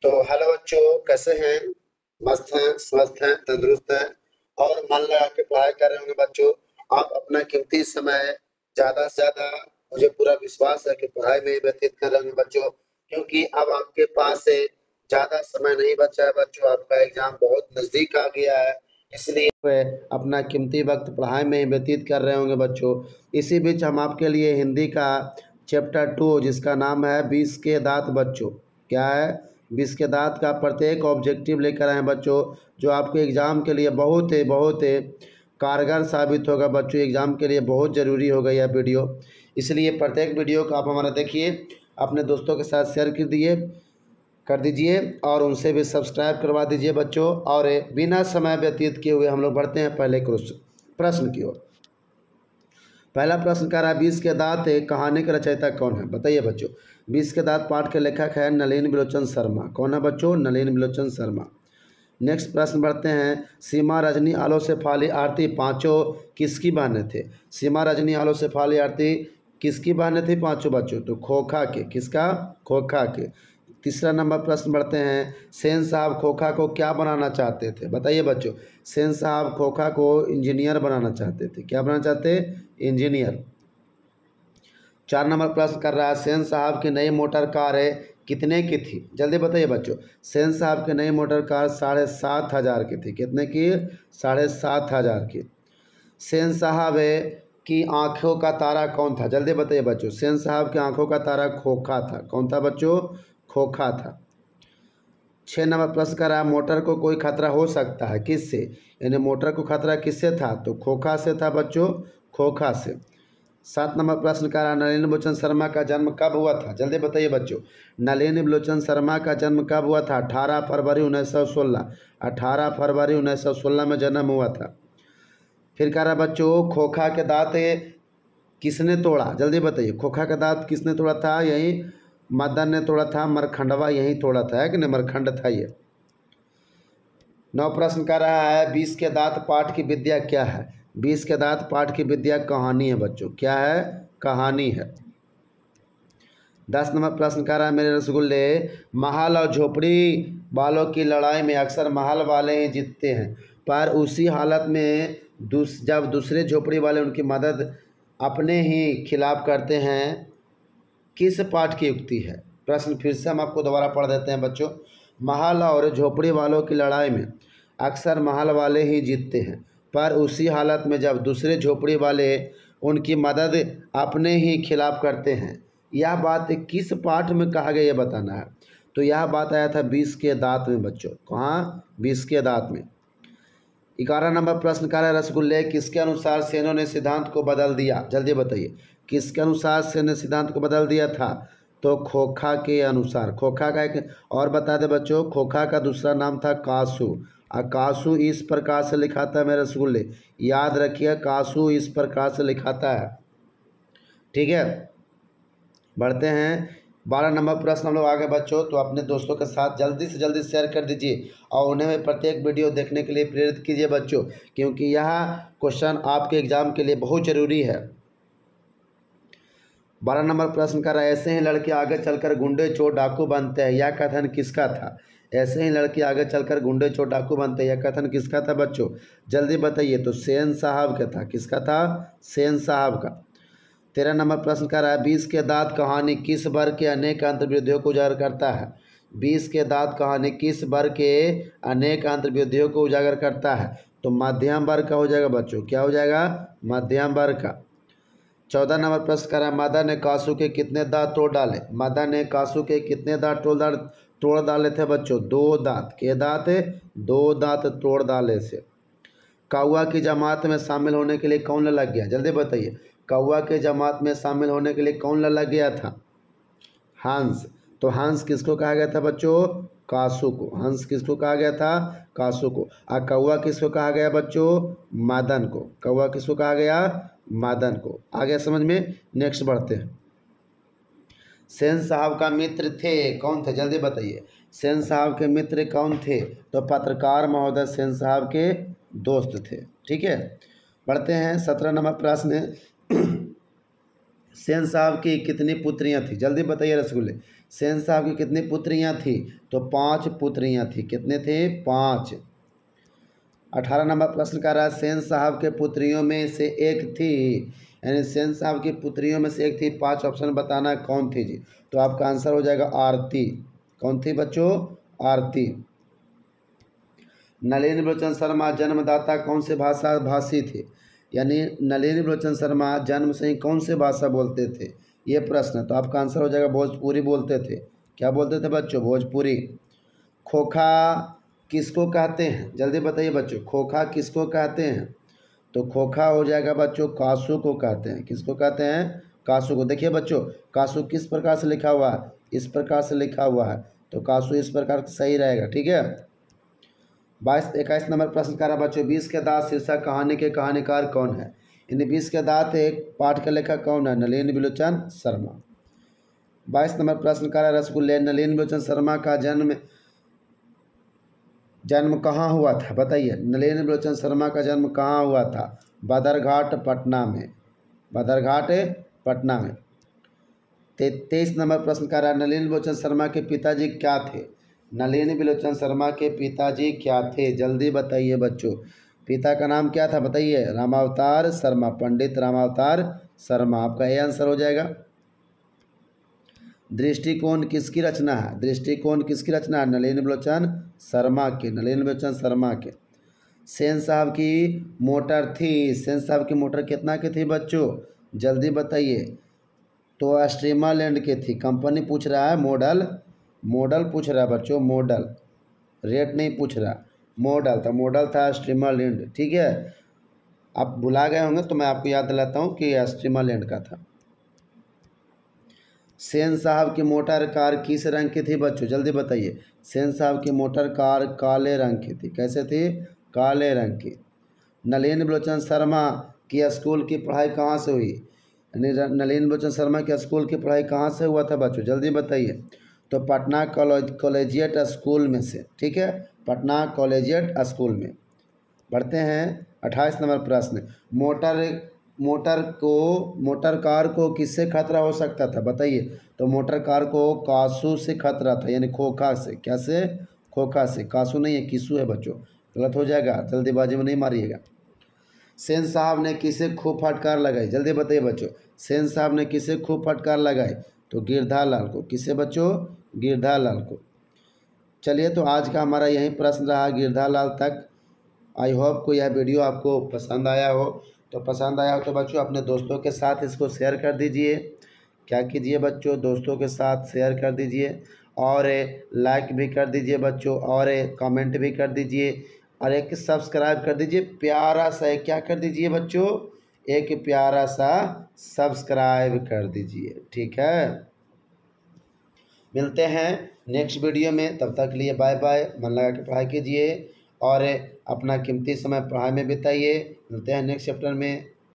तो हेलो बच्चों, कैसे हैं? मस्त हैं, स्वस्थ हैं, तंदुरुस्त हैं और मन लगा के पढ़ाई कर रहे होंगे बच्चों। आप अपना कीमती समय ज़्यादा से ज़्यादा, मुझे पूरा विश्वास है कि पढ़ाई में ही व्यतीत कर रहे होंगे बच्चों, क्योंकि अब आपके पास से ज़्यादा समय नहीं बचा है बच्चों। आपका एग्ज़ाम बहुत नज़दीक आ गया है, इसलिए वे अपना कीमती वक्त पढ़ाई में ही व्यतीत कर रहे होंगे बच्चों। इसी बीच हम आपके लिए हिंदी का चैप्टर 2, जिसका नाम है 20 के दाँत बच्चों। क्या है? 20 के दाँत का प्रत्येक ऑब्जेक्टिव लेकर आए हैं बच्चों, जो आपके एग्ज़ाम के लिए बहुत ही कारगर साबित होगा बच्चों। एग्ज़ाम के लिए बहुत ज़रूरी होगा यह वीडियो, इसलिए प्रत्येक वीडियो को आप हमारा देखिए, अपने दोस्तों के साथ शेयर कर दीजिए और उनसे भी सब्सक्राइब करवा दीजिए बच्चों। और बिना समय व्यतीत किए हुए हम लोग बढ़ते हैं पहले प्रश्न की ओर। पहला प्रश्न कह रहा है, 20 के दाँत कहानी के रचयिता कौन है? बताइए बच्चों। 20 के दाँत पाठ के लेखक है नलिन बिलोचन शर्मा। कौन है बच्चों? नलिन बिलोचन शर्मा। नेक्स्ट प्रश्न बढ़ते हैं, सीमा रजनी आलो से फाली आरती पांचों किसकी बहनें थे? सीमा रजनी आलो से फाली आरती किसकी बहनें थी पांचों बच्चों? तो खोखा के। किसका? खोखा के। तीसरा नंबर प्रश्न बढ़ते हैं, सेन साहब खोखा को क्या बनाना चाहते थे? बताइए बच्चों। सेन साहब खोखा को इंजीनियर बनाना चाहते थे। क्या बनाना चाहते? इंजीनियर। 4 नंबर प्रश्न कर रहा है, सेन साहब की नई मोटर कार कितने की थी? जल्दी बताइए बच्चों। सेन साहब की नई मोटर कार 7,500 की थी। कितने की? 7,500 की। सेन साहब की आंखों का तारा कौन था? जल्दी बताइए बच्चों। सेन साहब की आंखों का तारा खोखा था। कौन था बच्चों? खोखा था। 6 नंबर प्रश्न कर रहा है, मोटर को कोई खतरा हो सकता है किससे? यानी मोटर को खतरा किससे था? तो खोखा से था बच्चों, खोखा से। 7 नंबर प्रश्न का नलिनी बिलोचन शर्मा का जन्म कब हुआ था? जल्दी बताइए बच्चों। नलिनी बिलोचन शर्मा का जन्म कब हुआ था? 18 फरवरी 1916। 18 फरवरी 1916 में जन्म हुआ था। फिर कह रहा बच्चों, खोखा के दांत किसने तोड़ा? जल्दी बताइए। खोखा का दांत किसने तोड़ा था? यही मदन ने तोड़ा था, मरखंडवा यही तोड़ा था, है कि नहीं? मरखंड था ये। 9 प्रश्न कर रहा है, 20 के दांत पाठ की विद्या क्या है? 20 के दांत पाठ की विद्या कहानी है बच्चों। क्या है? कहानी है। 10 नंबर प्रश्न कर रहा है, मेरे रसगुल्ले, महल और झोपड़ी वालों की लड़ाई में अक्सर महल वाले ही जीतते हैं, पर उसी हालत में जब दूसरे झोपड़ी वाले उनकी मदद अपने ही खिलाफ करते हैं, किस पाठ की युक्ति है? प्रश्न फिर से हम आपको दोबारा पढ़ देते हैं बच्चों। महल और झोपड़ी वालों की लड़ाई में अक्सर महल वाले ही जीतते हैं, पर उसी हालत में जब दूसरे झोपड़ी वाले उनकी मदद अपने ही खिलाफ करते हैं, यह बात किस पाठ में कहा गया, ये बताना है। तो यह बात आया था 20 के दांत में बच्चों। कहाँ? 20 के दांत में। 11 नंबर प्रश्न का है, रसगुल्ले, किसके अनुसार सेनों ने सिद्धांत को बदल दिया? जल्दी बताइए। किसके अनुसार सेन ने सिद्धांत को बदल दिया था? तो खोखा के अनुसार। खोखा का एक और बता दे बच्चों, खोखा का दूसरा नाम था कासू। और कासू इस प्रकार से लिखाता है मेरे रसगुल्ले, याद रखिए, कासू इस प्रकार से लिखाता है। ठीक है, बढ़ते हैं। 12 नंबर प्रश्न हम लोग आगे बच्चों, तो अपने दोस्तों के साथ जल्दी से जल्दी शेयर कर दीजिए और उन्हें भी प्रत्येक वीडियो देखने के लिए प्रेरित कीजिए बच्चों, क्योंकि यह क्वेश्चन आपके एग्जाम के लिए बहुत ज़रूरी है। 12 नंबर प्रश्न कर रहा है, ऐसे ही लड़के आगे चलकर गुंडे चोर डाकू बनते हैं, यह कथन किसका था? ऐसे ही लड़के आगे चलकर गुंडे चोर डाकू बनते हैं, यह कथन किसका था बच्चों? जल्दी बताइए। तो सेन साहब का था। किसका था? सेन साहब का। 13 नंबर प्रश्न का रहा है, 20 के दांत कहानी किस वर्ग के अनेक अंतर्विरोधियों को उजागर करता है? 20 के दांत कहानी किस वर्ग के अनेक अंतर्विरोधियों को उजागर करता है? तो मध्यम वर्ग का हो जाएगा बच्चों। क्या हो जाएगा? मध्यम वर्ग का। 14 नंबर प्रश्न का रहा है, मदन ने कासू के कितने दांत तोड़ डाले? मदन ने कासू के कितने दांत तोड़ डाले थे बच्चों? 2 दांत। के दांत? 2 दांत तोड़ डाले से। कौआ की जमात में शामिल होने के लिए कौन ललक गया? जल्दी बताइए। कौआ के जमात में शामिल होने के लिए कौन ललक गया था? हंस। तो हंस किसको कहा गया था बच्चों? कासू को। हंस किसको कहा गया था? कासू को। और कौआ किसको कहा गया बच्चों? मदन को। कौआ किसको कहा गया? मदन को। आ गया समझ में? नेक्स्ट बढ़ते हैं। सेन साहब का मित्र थे कौन थे? जल्दी बताइए। सेन साहब के मित्र कौन थे? तो पत्रकार महोदय सेन साहब के दोस्त थे। ठीक है, बढ़ते हैं। 17 नंबर प्रश्न है, सेन साहब की कितनी पुत्रियां थी? जल्दी बताइए रसगुल्ले। सेन साहब की कितनी पुत्रियां थी? तो 5 पुत्रियां थी। कितने थे? 5। 18 नंबर प्रश्न कह रहा है सेन साहब के पुत्रियों में से एक थी, यानी सेन साहब की पुत्रियों में से एक थी। 5 ऑप्शन बताना है कौन थी जी। तो आपका आंसर हो जाएगा आरती। कौन थी बच्चों? आरती। नलिनी लोचन शर्मा जन्मदाता कौन से भाषा भाषी थे? यानी नलिनी लोचन शर्मा जन्म से ही कौन से भाषा बोलते थे? ये प्रश्न। तो आपका आंसर हो जाएगा भोजपुरी बोलते थे। क्या बोलते थे बच्चों? भोजपुरी। खोखा किसको कहते हैं? जल्दी बताइए बच्चों, खोखा किसको कहते हैं? तो खोखा हो जाएगा बच्चों कासू को कहते हैं। किसको कहते हैं? कासू को। देखिए बच्चों, कासू किस प्रकार से लिखा हुआ है? इस प्रकार से लिखा हुआ है, तो कासू इस प्रकार सही रहेगा। ठीक है। 21 नंबर प्रश्न कर रहा बच्चों 20 के दांत शीर्षक कहानी के कहानीकार कौन है? इन 20 के दांत एक पाठ का लेखक कौन है? नलिनी बिलोचन शर्मा। 22 नंबर प्रश्न कर रहा रसगुल्ले नलिनी बिलोचन शर्मा का जन्म कहाँ हुआ था? बताइए, नलिनी बिलोचन शर्मा का जन्म कहाँ हुआ था? बदरघाट पटना में। बदरघाट पटना में। 23 नंबर प्रश्न कर रहा है नलिनी बिलोचन शर्मा के पिताजी क्या थे? नलिनी बिलोचन शर्मा के पिताजी क्या थे? जल्दी बताइए बच्चों, पिता का नाम क्या था? बताइए। रामावतार शर्मा, पंडित रामावतार शर्मा। आपका ये आंसर हो जाएगा। दृष्टिकोण किसकी रचना है? दृष्टिकोण किसकी रचना है? नलिनी बिलोचन शर्मा के। नलिनी बिलोचन शर्मा के। सेन साहब की मोटर थी। सेन साहब की मोटर कितना की थी बच्चों? जल्दी बताइए। तो स्ट्रीमरलैंड की थी। कंपनी पूछ रहा है, मॉडल। मॉडल पूछ रहा है बच्चों, मॉडल। रेट नहीं पूछ रहा, मॉडल था। मॉडल था स्ट्रीमरलैंड। ठीक है। आप भुला गए होंगे तो मैं आपको याद दिलाता हूँ कि स्ट्रीमरलैंड का था। सेन साहब की मोटर कार किस रंग की थी बच्चों? जल्दी बताइए। सेन साहब की मोटर कार काले रंग की थी। कैसे थी? काले रंग की। नलिनी बिलोचन शर्मा की स्कूल की पढ़ाई कहाँ से हुई? नलिनी बिलोचन शर्मा की स्कूल की पढ़ाई कहाँ से हुआ था बच्चों? जल्दी बताइए। तो पटना कॉलेजिएट स्कूल में से। ठीक है, पटना कॉलेजिएट स्कूल में। बढ़ते हैं 28 नंबर प्रश्न। मोटर कार को किससे खतरा हो सकता था? बताइए। तो मोटर कार को कासू से खतरा था, यानी खोखा से। कैसे? खोखा से। कासू नहीं है, किसू है बच्चों। गलत हो जाएगा, जल्दीबाजी में नहीं मारिएगा। सेन साहब ने किसे खूब फटकार लगाई? जल्दी बताइए बच्चों। सेन साहब ने किसे खूब फटकार लगाई? तो गिरधार लाल को। किसे बच्चों? गिरधार लाल को। चलिए, तो आज का हमारा यही प्रश्न रहा गिरधार लाल तक। आई होप को यह वीडियो आपको पसंद आया हो। तो पसंद आया हो तो बच्चों अपने दोस्तों के साथ इसको शेयर कर दीजिए। क्या कीजिए बच्चों? दोस्तों के साथ शेयर कर दीजिए, और लाइक भी कर दीजिए बच्चों, और कमेंट भी कर दीजिए, और एक सब्सक्राइब कर दीजिए। प्यारा सा क्या कर दीजिए बच्चों? एक प्यारा सा सब्सक्राइब कर दीजिए। ठीक है। मिलते हैं नेक्स्ट वीडियो में। तब तक के लिए बाय बाय। मन लगा के पढ़ाई कीजिए और अपना कीमती समय पढ़ाई में बिताइए। मिलते हैं नेक्स्ट चैप्टर में।